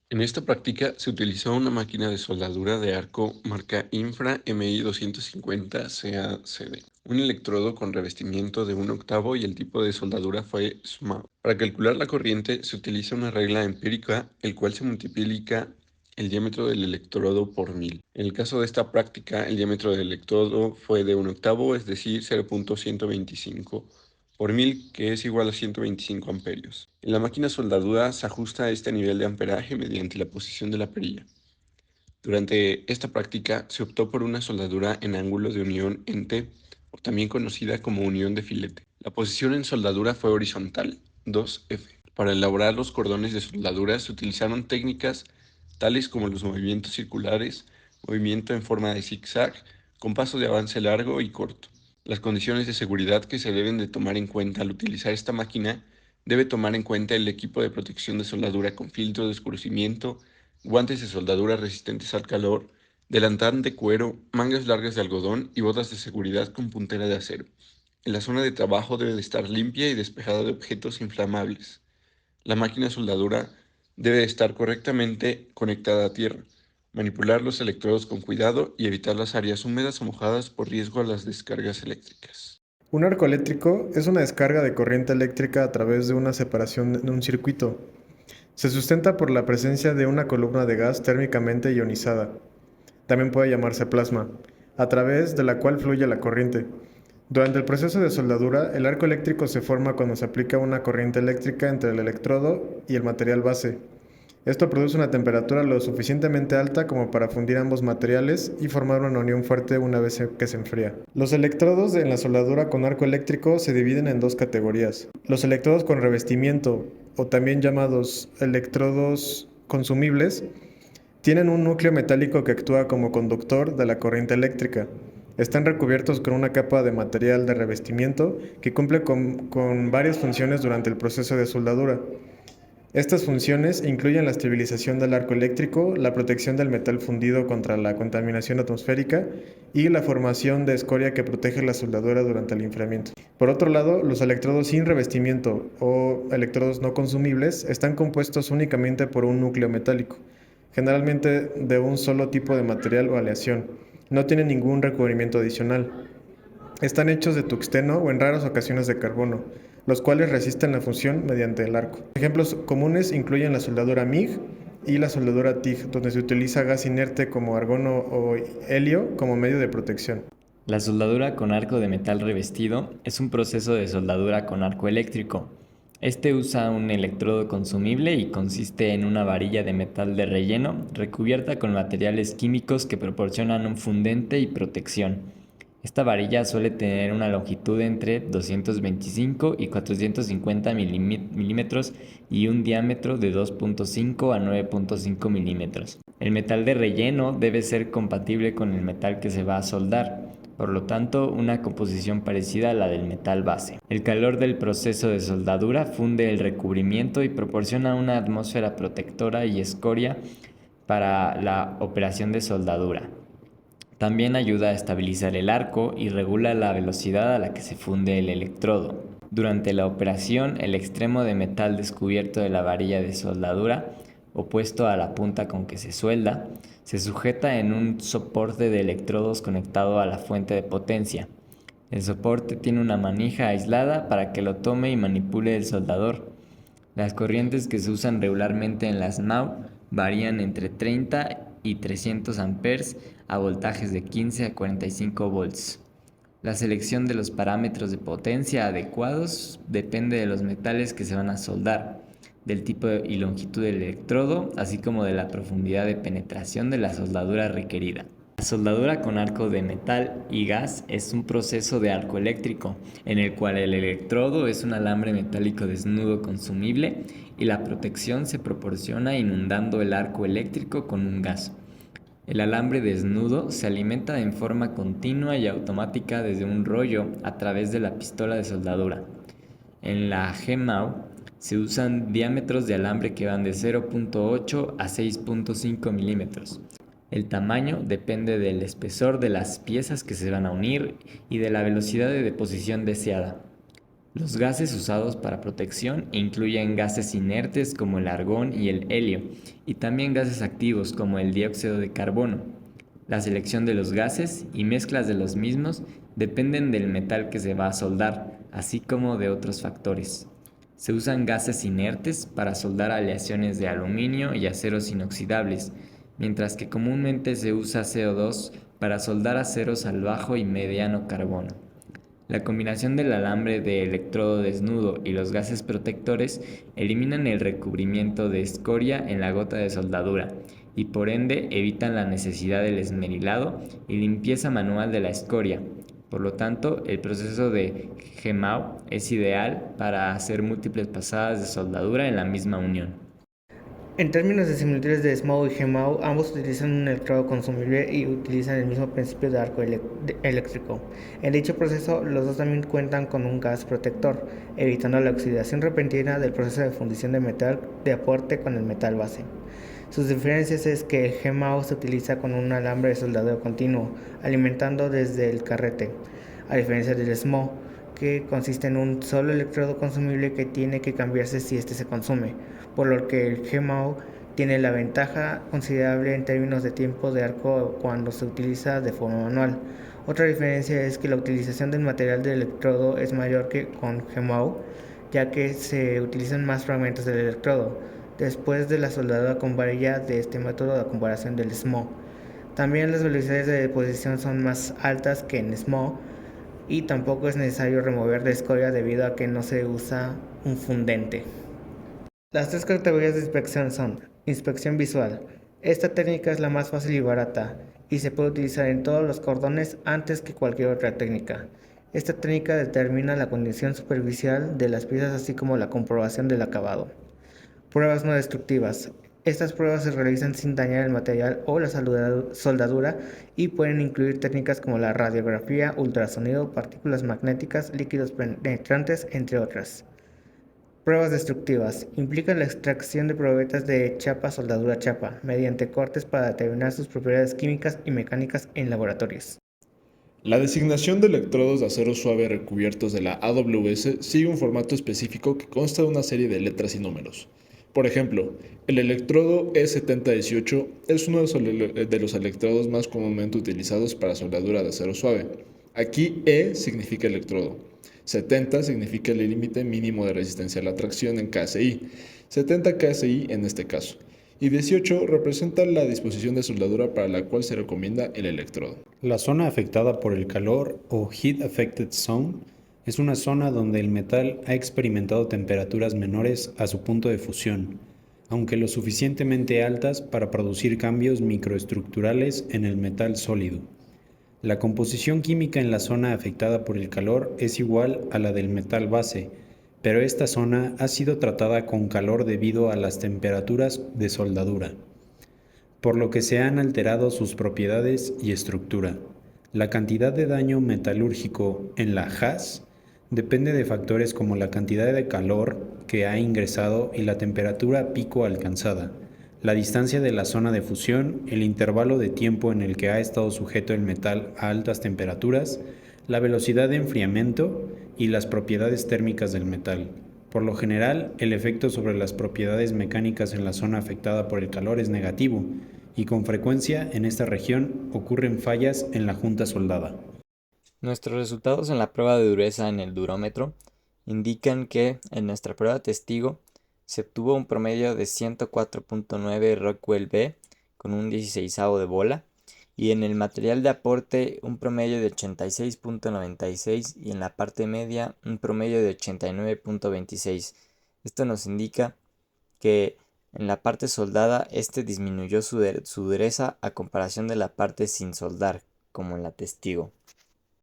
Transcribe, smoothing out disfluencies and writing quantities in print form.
En esta práctica se utilizó una máquina de soldadura de arco marca Infra MI 250 CACD, un electrodo con revestimiento de un octavo y el tipo de soldadura fue SMAO. Para calcular la corriente se utiliza una regla empírica, el cual se multiplica el diámetro del electrodo por 1000. En el caso de esta práctica, el diámetro del electrodo fue de un octavo, es decir, 0.125 por 1000, que es igual a 125 amperios. En la máquina soldadura se ajusta a este nivel de amperaje mediante la posición de la perilla. Durante esta práctica se optó por una soldadura en ángulo de unión en T, o también conocida como unión de filete. La posición en soldadura fue horizontal, 2F. Para elaborar los cordones de soldadura se utilizaron técnicas tales como los movimientos circulares, movimiento en forma de zigzag, con paso de avance largo y corto. Las condiciones de seguridad que se deben de tomar en cuenta al utilizar esta máquina debe tomar en cuenta el equipo de protección de soldadura con filtro de oscurecimiento, guantes de soldadura resistentes al calor, delantal de cuero, mangas largas de algodón y botas de seguridad con puntera de acero. En la zona de trabajo debe de estar limpia y despejada de objetos inflamables. La máquina soldadura debe estar correctamente conectada a tierra. Manipular los electrodos con cuidado y evitar las áreas húmedas o mojadas por riesgo a las descargas eléctricas. Un arco eléctrico es una descarga de corriente eléctrica a través de una separación en un circuito. Se sustenta por la presencia de una columna de gas térmicamente ionizada, también puede llamarse plasma, a través de la cual fluye la corriente. Durante el proceso de soldadura, el arco eléctrico se forma cuando se aplica una corriente eléctrica entre el electrodo y el material base. Esto produce una temperatura lo suficientemente alta como para fundir ambos materiales y formar una unión fuerte una vez que se enfría. Los electrodos en la soldadura con arco eléctrico se dividen en dos categorías. Los electrodos con revestimiento, o también llamados electrodos consumibles, tienen un núcleo metálico que actúa como conductor de la corriente eléctrica. Están recubiertos con una capa de material de revestimiento que cumple con varias funciones durante el proceso de soldadura. Estas funciones incluyen la estabilización del arco eléctrico, la protección del metal fundido contra la contaminación atmosférica y la formación de escoria que protege la soldadura durante el enfriamiento. Por otro lado, los electrodos sin revestimiento o electrodos no consumibles están compuestos únicamente por un núcleo metálico, generalmente de un solo tipo de material o aleación. No tienen ningún recubrimiento adicional. Están hechos de tuxteno o en raras ocasiones de carbono, los cuales resisten la fusión mediante el arco. Ejemplos comunes incluyen la soldadura MIG y la soldadura TIG, donde se utiliza gas inerte como argono o helio como medio de protección. La soldadura con arco de metal revestido es un proceso de soldadura con arco eléctrico. Este usa un electrodo consumible y consiste en una varilla de metal de relleno recubierta con materiales químicos que proporcionan un fundente y protección. Esta varilla suele tener una longitud entre 225 y 450 milímetros y un diámetro de 2.5 a 9.5 milímetros. El metal de relleno debe ser compatible con el metal que se va a soldar, por lo tanto una composición parecida a la del metal base. El calor del proceso de soldadura funde el recubrimiento y proporciona una atmósfera protectora y escoria para la operación de soldadura. También ayuda a estabilizar el arco y regula la velocidad a la que se funde el electrodo. Durante la operación, el extremo de metal descubierto de la varilla de soldadura, opuesto a la punta con que se suelda, se sujeta en un soporte de electrodos conectado a la fuente de potencia. El soporte tiene una manija aislada para que lo tome y manipule el soldador. Las corrientes que se usan regularmente en las MAU varían entre 30 y 300 amperes a voltajes de 15 a 45 volts. La selección de los parámetros de potencia adecuados depende de los metales que se van a soldar, del tipo y longitud del electrodo, así como de la profundidad de penetración de la soldadura requerida. La soldadura con arco de metal y gas es un proceso de arco eléctrico, en el cual el electrodo es un alambre metálico desnudo consumible y la protección se proporciona inundando el arco eléctrico con un gas. El alambre desnudo se alimenta en forma continua y automática desde un rollo a través de la pistola de soldadura. En la GMAU se usan diámetros de alambre que van de 0.8 a 6.5 milímetros. El tamaño depende del espesor de las piezas que se van a unir y de la velocidad de deposición deseada. Los gases usados para protección incluyen gases inertes como el argón y el helio, y también gases activos como el dióxido de carbono. La selección de los gases y mezclas de los mismos dependen del metal que se va a soldar, así como de otros factores. Se usan gases inertes para soldar aleaciones de aluminio y aceros inoxidables, mientras que comúnmente se usa CO2 para soldar aceros al bajo y mediano carbono. La combinación del alambre de electrodo desnudo y los gases protectores eliminan el recubrimiento de escoria en la gota de soldadura y por ende evitan la necesidad del esmerilado y limpieza manual de la escoria. Por lo tanto, el proceso de GEMAO es ideal para hacer múltiples pasadas de soldadura en la misma unión. En términos de similitudes de SMO y GMAO, ambos utilizan un electrodo consumible y utilizan el mismo principio de arco eléctrico. En dicho proceso, los dos también cuentan con un gas protector, evitando la oxidación repentina del proceso de fundición de metal de aporte con el metal base. Sus diferencias es que el GMAO se utiliza con un alambre de soldadura continuo, alimentando desde el carrete, a diferencia del SMO, que consiste en un solo electrodo consumible que tiene que cambiarse si este se consume, por lo que el GMAO tiene la ventaja considerable en términos de tiempo de arco cuando se utiliza de forma manual. Otra diferencia es que la utilización del material del electrodo es mayor que con GMAO, ya que se utilizan más fragmentos del electrodo, después de la soldadura con varilla de este método a comparación del SMO. También las velocidades de deposición son más altas que en SMO, y tampoco es necesario remover la escoria debido a que no se usa un fundente. Las tres categorías de inspección son: inspección visual. Esta técnica es la más fácil y barata y se puede utilizar en todos los cordones antes que cualquier otra técnica. Esta técnica determina la condición superficial de las piezas así como la comprobación del acabado. Pruebas no destructivas. Estas pruebas se realizan sin dañar el material o la soldadura y pueden incluir técnicas como la radiografía, ultrasonido, partículas magnéticas, líquidos penetrantes, entre otras. Pruebas destructivas. Implican la extracción de probetas de chapa-soldadura-chapa mediante cortes para determinar sus propiedades químicas y mecánicas en laboratorios. La designación de electrodos de acero suave recubiertos de la AWS sigue un formato específico que consta de una serie de letras y números. Por ejemplo, el electrodo E7018 es uno de los electrodos más comúnmente utilizados para soldadura de acero suave. Aquí E significa electrodo, 70 significa el límite mínimo de resistencia a la tracción en KSI, 70 KSI en este caso, y 18 representa la disposición de soldadura para la cual se recomienda el electrodo. La zona afectada por el calor o Heat Affected Zone es una zona donde el metal ha experimentado temperaturas menores a su punto de fusión, aunque lo suficientemente altas para producir cambios microestructurales en el metal sólido. La composición química en la zona afectada por el calor es igual a la del metal base, pero esta zona ha sido tratada con calor debido a las temperaturas de soldadura, por lo que se han alterado sus propiedades y estructura. La cantidad de daño metalúrgico en la haz depende de factores como la cantidad de calor que ha ingresado y la temperatura pico alcanzada, la distancia de la zona de fusión, el intervalo de tiempo en el que ha estado sujeto el metal a altas temperaturas, la velocidad de enfriamiento y las propiedades térmicas del metal. Por lo general, el efecto sobre las propiedades mecánicas en la zona afectada por el calor es negativo, y con frecuencia en esta región ocurren fallas en la junta soldada. Nuestros resultados en la prueba de dureza en el durómetro indican que en nuestra prueba testigo se obtuvo un promedio de 104.9 Rockwell B con un 16avo de bola y en el material de aporte un promedio de 86.96 y en la parte media un promedio de 89.26. Esto nos indica que en la parte soldada disminuyó su dureza a comparación de la parte sin soldar, como en la testigo.